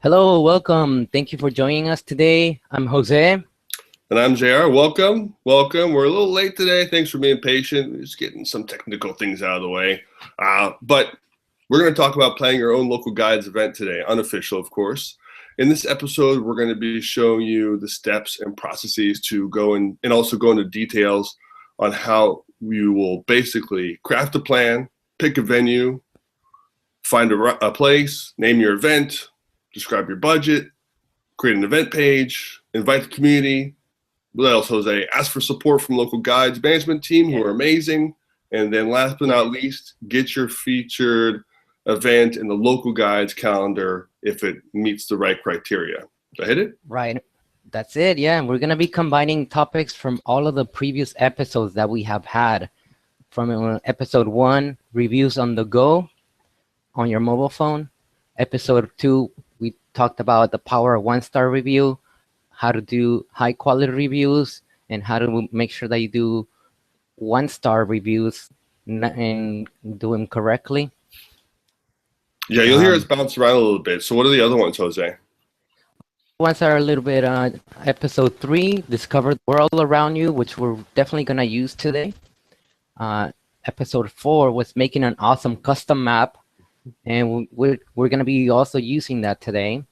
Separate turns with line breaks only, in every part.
Hello, welcome. Thank you for joining us today. I'm Jose.
And I'm JR. Welcome. We're a little late today. Thanks for being patient. We're just getting some technical things out of the way. But we're going to talk about planning your own local guides event today, Unofficial, of course. In this episode, we're going to be showing you the steps and processes to go in, and also go into details on how you will basically craft a plan, pick a venue, find a place, name your event, describe your budget, create an event page, invite the community. What else, Jose? Ask for support from local guides management team who are amazing. And then last but not least, get your featured event in the local guides calendar if it meets the right criteria. Did I hit it?
Right. That's it. Yeah. We're going to be combining topics from all of the previous episodes that we have had. From episode 1, reviews on the go on your mobile phone. Episode 2, we talked about the power of 1-star review, how to do high quality reviews, and how to make sure that you do 1-star reviews and do them correctly.
Yeah, you'll hear us bounce around a little bit. So what are the other ones, Jose?
Ones are a little bit episode 3, discover the world around you, which we're definitely going to use today. Episode 4 was making an awesome custom map, and we're going to be also using that today.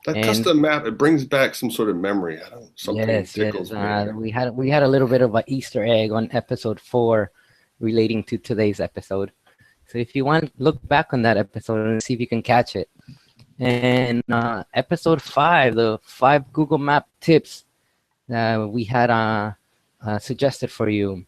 That custom map, it brings back some sort of memory.
Yes. We had a little bit of an Easter egg on episode 4 relating to today's episode. So if you want, look back on that episode and see if you can catch it. And episode 5, the 5 Google Map tips we had suggested for you.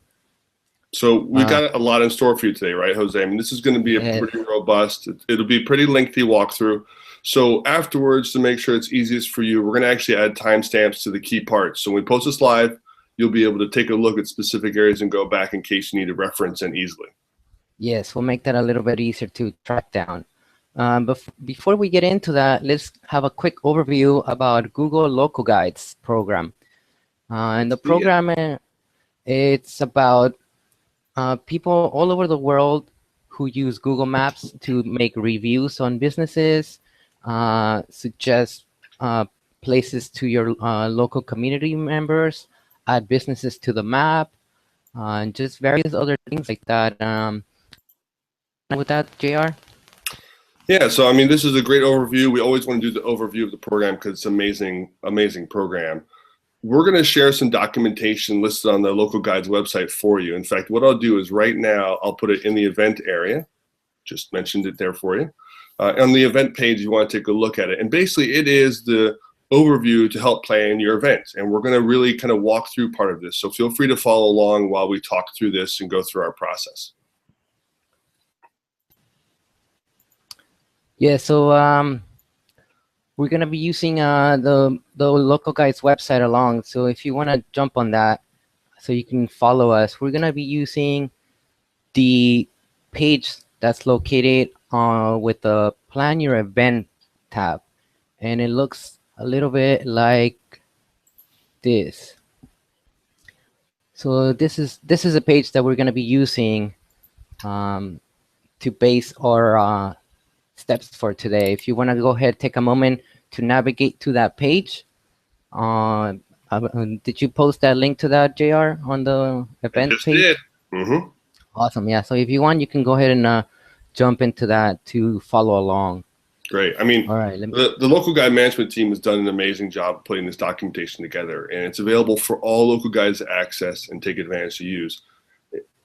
So we got a lot in store for you today, right, Jose? I mean, this is going to be a pretty robust, it'll be a pretty lengthy walkthrough. So afterwards, to make sure it's easiest for you, we're going to actually add timestamps to the key parts. So when we post this live, you'll be able to take a look at specific areas and go back in case you need to reference and easily.
Yes, we'll make that a little bit easier to track down. But before we get into that, let's have a quick overview about Google Local Guides program. And the program, it's about people all over the world who use Google Maps to make reviews on businesses, suggest places to your local community members, add businesses to the map, and just various other things like that. With that, JR?
Yeah, so I mean, this is a great overview. We always want to do the overview of the program because it's an amazing program. We're going to share some documentation listed on the local guides website for you. In fact, what I'll do is right now, I'll put it in the event area. Just mentioned it there for you. On the event page, you want to take a look at it. And basically, it is the overview to help plan your event. And we're going to really kind of walk through part of this. So feel free to follow along while we talk through this and go through our process.
Yeah, so we're going to be using the local guides website along. So if you want to jump on that so you can follow us, we're going to be using the page that's located with the Plan Your Event tab. And it looks a little bit like this. So this is a page that we're going to be using to base our steps for today. If you want to go ahead, take a moment to navigate to that page. Did you post that link to that, JR, on the event page?
Did. Mm-hmm.
Awesome. Yeah. So if you want, you can go ahead and jump into that to follow along.
Great. I mean,
all right,
the local guide management team has done an amazing job of putting this documentation together, and it's available for all local guides to access and take advantage to use.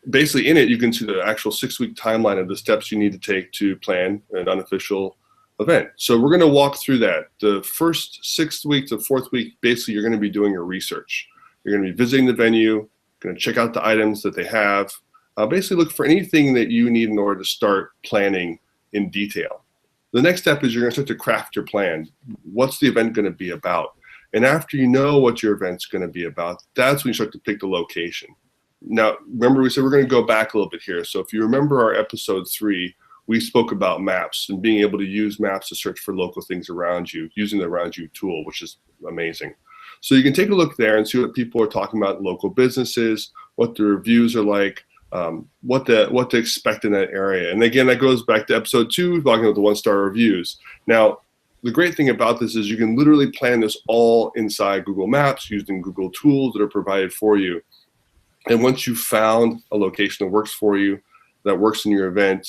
Basically, in it, you can see the actual 6-week timeline of the steps you need to take to plan an unofficial event. So we're going to walk through that. The first 6th week to 4th week, basically, you're going to be doing your research. You're going to be visiting the venue, going to check out the items that they have, basically look for anything that you need in order to start planning in detail. The next step is you're going to start to craft your plan. What's the event going to be about? And after you know what your event's going to be about, that's when you start to pick the location. Now, remember we said we're going to go back a little bit here. So if you remember our episode 3, we spoke about maps and being able to use maps to search for local things around you, using the Around You tool, which is amazing. So you can take a look there and see what people are talking about in local businesses, what the reviews are like, what to expect in that area. And again, that goes back to episode 2, talking about the 1-star reviews. Now, the great thing about this is you can literally plan this all inside Google Maps using Google tools that are provided for you. And once you've found a location that works for you, that works in your event,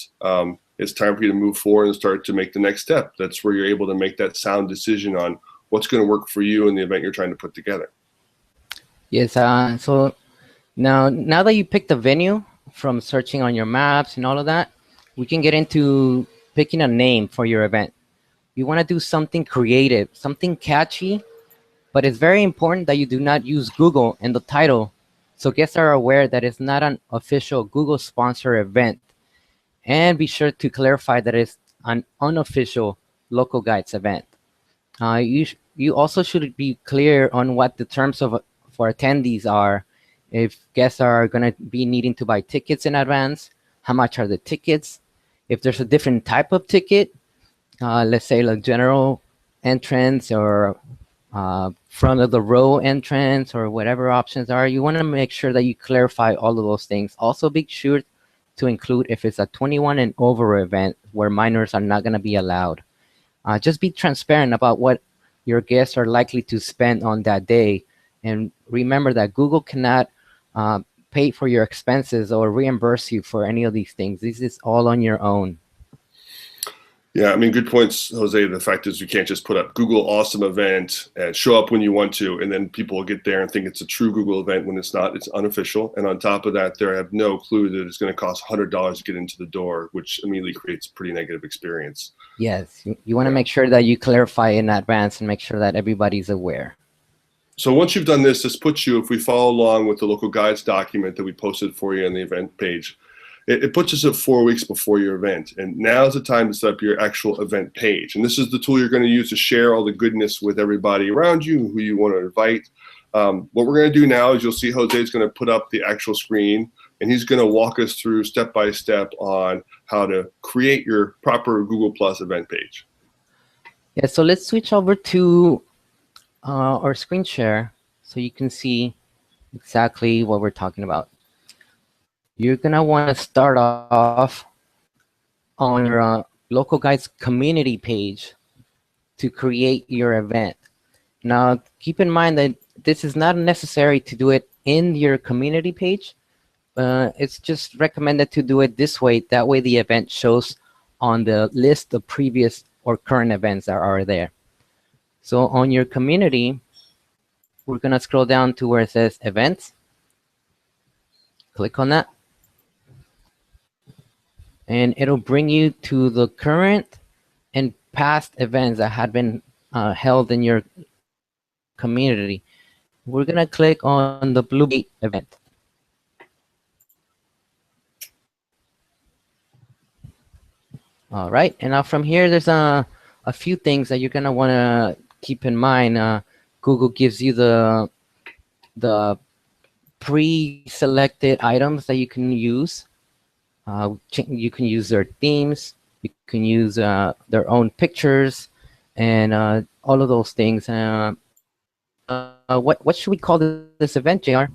it's time for you to move forward and start to make the next step. That's where you're able to make that sound decision on what's going to work for you in the event you're trying to put together.
Yes. So now that you picked the venue from searching on your maps and all of that, we can get into picking a name for your event. You want to do something creative, something catchy, but it's very important that you do not use Google in the title, so guests are aware that it's not an official Google sponsored event. And be sure to clarify that it's an unofficial local guides event. You also should be clear on what the terms for attendees are. If guests are going to be needing to buy tickets in advance, how much are the tickets? If there's a different type of ticket, let's say like general entrance or front of the row entrance or whatever options are, you want to make sure that you clarify all of those things. Also be sure to include if it's a 21 and over event where minors are not going to be allowed. Just be transparent about what your guests are likely to spend on that day. And remember that Google cannot pay for your expenses or reimburse you for any of these things. This is all on your own.
Yeah, I mean, good points, Jose. The fact is you can't just put up Google awesome event and show up when you want to, and then people will get there and think it's a true Google event when it's not. It's unofficial. And on top of that, they have no clue that it's going to cost $100 to get into the door, which immediately creates a pretty negative experience.
Yes, you want to make sure that you clarify in advance and make sure that everybody's aware.
So once you've done this puts you, if we follow along with the local guides document that we posted for you on the event page, it puts us at 4 weeks before your event. And now's the time to set up your actual event page. And this is the tool you're going to use to share all the goodness with everybody around you who you want to invite. What we're going to do now is you'll see Jose's going to put up the actual screen, and he's going to walk us through step by step on how to create your proper Google Plus event page.
Yeah, so let's switch over to our screen share so you can see exactly what we're talking about. You're going to want to start off on your local guides community page to create your event. Now, keep in mind that this is not necessary to do it in your community page. It's just recommended to do it this way. That way the event shows on the list of previous or current events that are there. So on your community, we're going to scroll down to where it says events. Click on that. And it'll bring you to the current and past events that had been held in your community. We're going to click on the blue gate event. All right. And now from here, there's a few things that you're going to want to keep in mind. Google gives you the pre-selected items that you can use. You can use their themes. You can use their own pictures and all of those things. What should we call this event, JR?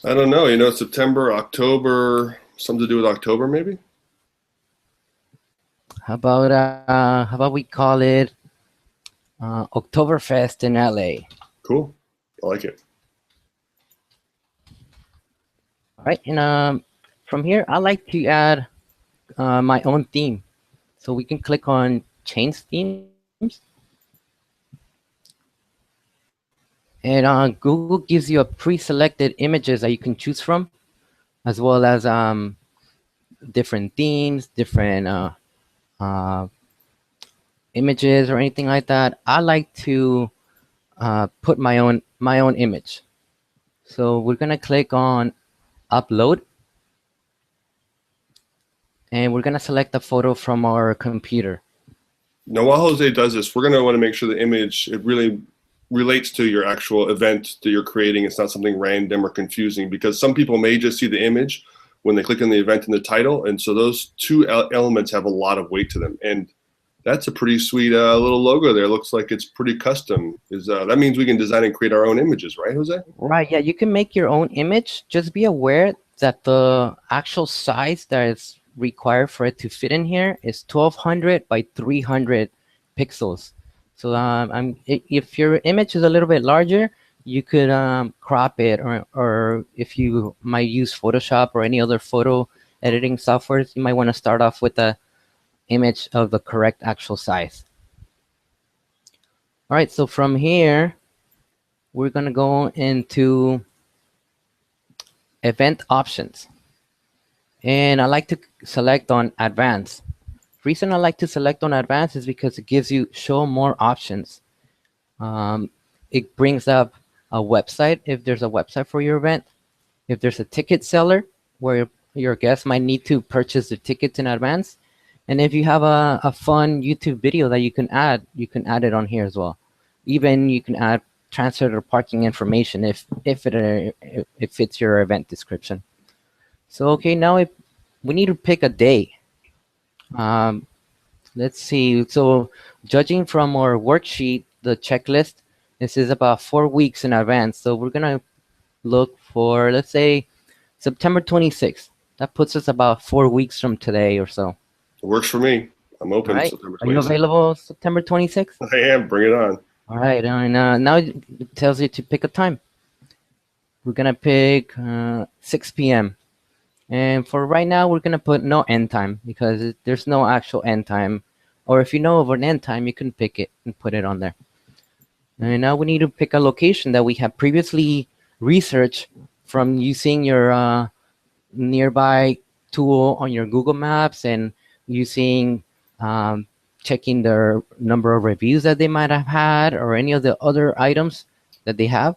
I don't know. You know, September, October, something to do with October, maybe?
How about we call it Oktoberfest in LA?
Cool. I like it.
All right. And from here, I like to add my own theme. So we can click on change themes. And Google gives you a pre-selected images that you can choose from, as well as different themes, different images or anything like that. I like to put my own image. So we're gonna click on upload, and we're gonna select a photo from our computer.
Now, while Jose does this, we're gonna want to make sure the image, it really relates to your actual event that you're creating. It's not something random or confusing, because some people may just see the image when they click on the event in the title, and so those two elements have a lot of weight to them. And that's a pretty sweet little logo there. Looks like it's pretty custom. That means we can design and create our own images, right, Jose?
Right, yeah, you can make your own image. Just be aware that the actual size that is required for it to fit in here is 1200 by 300 pixels. So if your image is a little bit larger, you could crop it, or if you might use Photoshop or any other photo editing softwares, you might want to start off with a image of the correct actual size. All right, so from here, we're going to go into event options. And I like to select on advanced. Reason I like to select on advanced is because it gives you show more options. It brings up a website if there's a website for your event. If there's a ticket seller where your guests might need to purchase the tickets in advance. And if you have a fun YouTube video that you can add it on here as well. Even you can add transit or parking information if it fits your event description. So okay, now if we need to pick a day. Let's see. So judging from our worksheet, the checklist, this is about 4 weeks in advance. So we're gonna look for, let's say, September 26th. That puts us about 4 weeks from today or so.
It works for me. I'm open.
All right.
September 26th.
Are you available September 26th?
I am. Bring it on.
All right. And now it tells you to pick a time. We're gonna pick 6 p.m. And for right now, we're gonna put no end time because there's no actual end time. Or if you know of an end time, you can pick it and put it on there. And now we need to pick a location that we have previously researched from using your nearby tool on your Google Maps and using checking the number of reviews that they might have had or any of the other items that they have.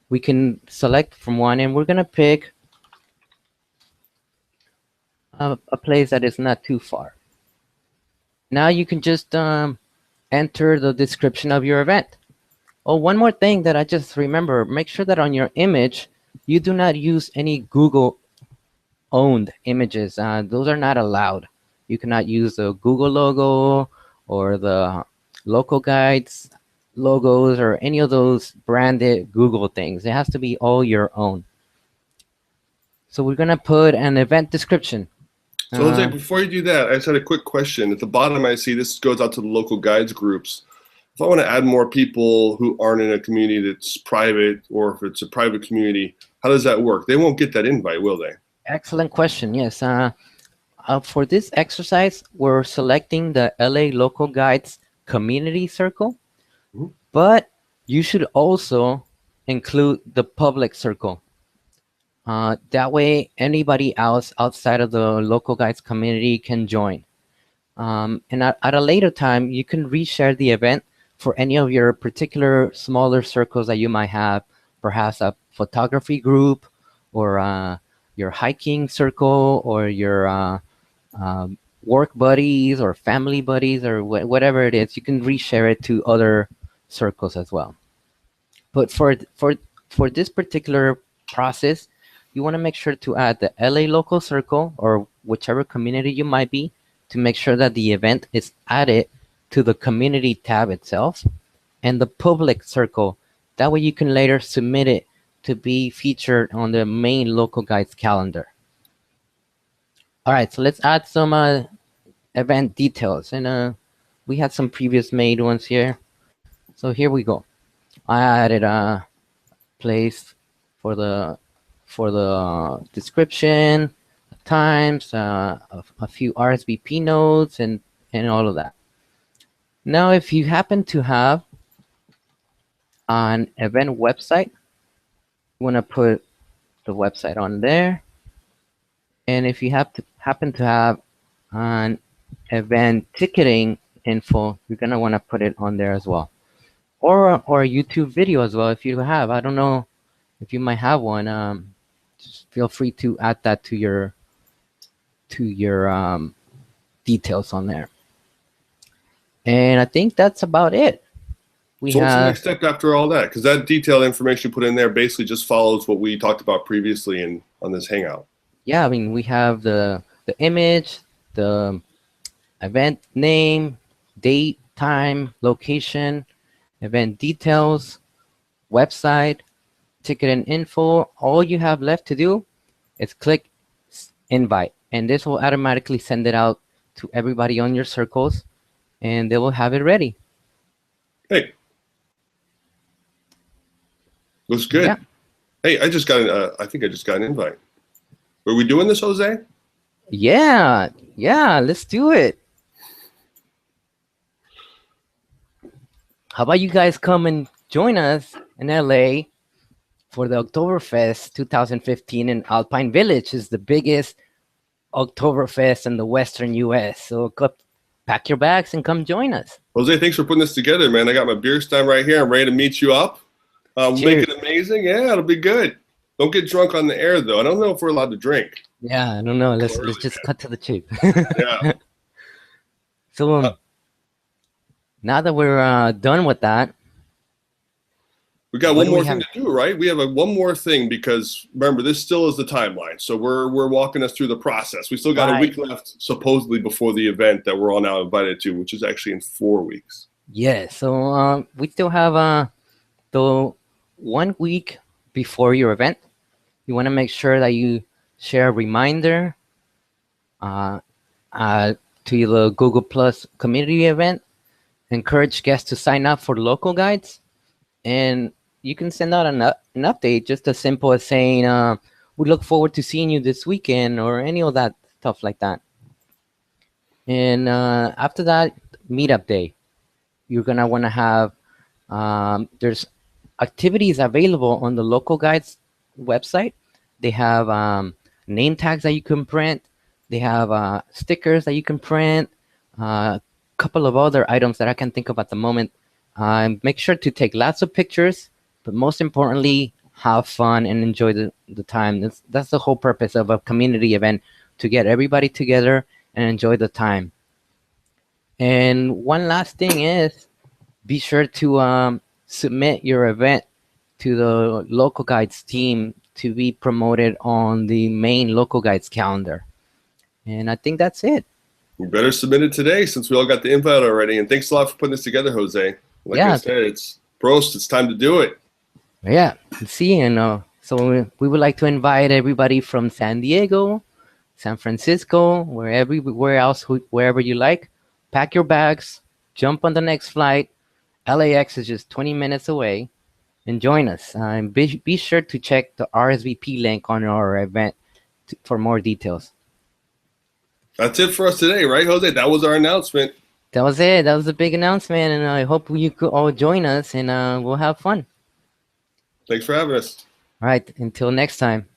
We can select from one, and we're gonna pick a place that is not too far. Now you can just enter the description of your event. Oh, one more thing that I just remember, make sure that on your image, you do not use any Google owned images. Those are not allowed. You cannot use the Google logo or the local guides logos or any of those branded Google things. It has to be all your own. So we're gonna put an event description.
So Jose, before you do that, I just had a quick question. At the bottom, I see this goes out to the local guides groups. If I want to add more people who aren't in a community that's private, or if it's a private community, how does that work? They won't get that invite, will they?
Excellent question. Yes. For this exercise, we're selecting the LA Local Guides community circle, but you should also include the public circle. That way, anybody else outside of the local guides community can join. And at a later time, you can reshare the event for any of your particular smaller circles that you might have, perhaps a photography group or your hiking circle or your work buddies or family buddies or whatever it is. You can reshare it to other circles as well. But for this particular process, you want to make sure to add the LA local circle or whichever community you might be to make sure that the event is added to the community tab itself and the public circle. That way you can later submit it to be featured on the main local guides calendar. All right, so let's add some event details. And we had some previous made ones here. So here we go. I added a place for the description, times, a few RSVP notes, and all of that. Now, if you happen to have an event website, you want to put the website on there. And if you happen to have an event ticketing info, you're going to want to put it on there as well. Or a YouTube video as well if you have. I don't know if you might have one. Just feel free to add that to your details on there. And I think that's about it.
So what's the next step after all that? Because that detailed information you put in there basically just follows what we talked about previously on this Hangout.
Yeah, I mean, we have the image, the event name, date, time, location, event details, website, ticket and info. All you have left to do is click invite, and this will automatically send it out to everybody on your circles. and they will have it ready.
Hey, looks good.
Yeah.
Hey, I think I just got an invite. Were we doing this, Jose?
Yeah, let's do it. How about you guys come and join us in LA for the Oktoberfest 2015 in Alpine Village. Is the biggest Oktoberfest in the Western US. So pack your bags and come join us.
Jose, thanks for putting this together, man. I got my beer stein right here. I'm ready to meet you up. We'll make it amazing. Yeah, it'll be good. Don't get drunk on the air, though. I don't know if we're allowed to drink.
Yeah, I don't know. Let's just cut to the chase.
Yeah.
So now that we're done with that,
we got one more thing to do, right? We have one more thing because remember, this still is the timeline. So we're walking us through the process. We still got a week left, supposedly, before the event that we're all now invited to, which is actually in 4 weeks.
Yeah. So we still have the 1 week before your event. You want to make sure that you share a reminder to the Google Plus community event. Encourage guests to sign up for local guides, and you can send out an update just as simple as saying, we look forward to seeing you this weekend, or any of that stuff like that. And after that, meetup day, you're going to want to have, there's activities available on the local guides website. They have name tags that you can print. They have stickers that you can print, a couple of other items that I can think of at the moment. Make sure to take lots of pictures, but most importantly, have fun and enjoy the time. That's the whole purpose of a community event, to get everybody together and enjoy the time. And one last thing is, be sure to submit your event to the local guides team to be promoted on the main local guides calendar. And I think that's it.
We better submit it today since we all got the invite already. And thanks a lot for putting this together, Jose. Like I said, it's Prost. It's time to do it.
Yeah. See, and so we would like to invite everybody from San Diego, San Francisco, wherever you like. Pack your bags, jump on the next flight. LAX is just 20 minutes away, and join us. Be sure to check the RSVP link on our event for more details.
That's it for us today, right, Jose? That was our announcement.
That was it. That was a big announcement, and I hope you could all join us, and we'll have fun.
Thanks for having us.
All right. Until next time.